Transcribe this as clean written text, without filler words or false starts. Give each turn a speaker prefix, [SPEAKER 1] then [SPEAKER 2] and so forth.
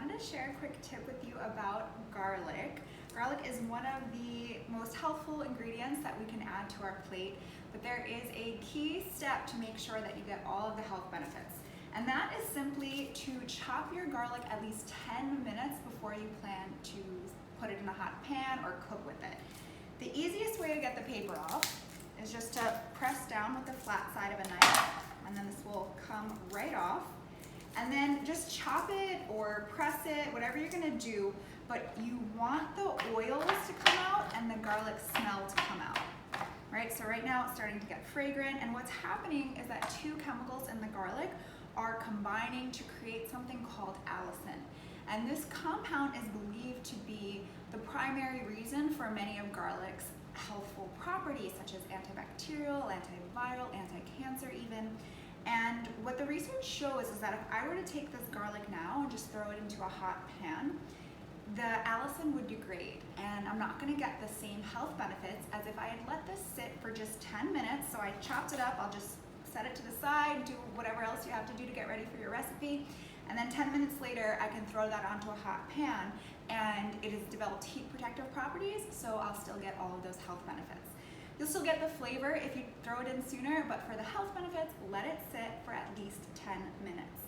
[SPEAKER 1] wanted to share a quick tip with you about garlic. Garlic is one of the most healthful ingredients that we can add to our plate, but there is a key step to make sure that you get all of the health benefits. And that is simply to chop your garlic at least 10 minutes before you plan to put it in a hot pan or cook with it. The easiest way to get the paper off is just to press down with the flat side of a knife, and then this will come right off. And then just chop it or press it, whatever you're gonna do, but you want the oils to come out and the garlic smell to come out. Right, so right now it's starting to get fragrant, and what's happening is that two chemicals in the garlic are combining to create something called allicin. And this compound is believed to be the primary reason for many of garlic's healthful properties, such as antibacterial, antiviral, anti-cancer even. And what the research shows is that if I were to take this garlic now and just throw it into a hot pan, the allicin would degrade, and I'm not gonna get the same health benefits as if I had let this sit for just 10 minutes. So I chopped it up, I'll just set it to the side, do whatever else you have to do to get ready for your recipe, and then 10 minutes later I can throw that onto a hot pan, and it has developed heat protective properties, so I'll still get all of those health benefits. You'll still get the flavor if you throw it in sooner, but for the health benefits, let it sit for at least 10 minutes.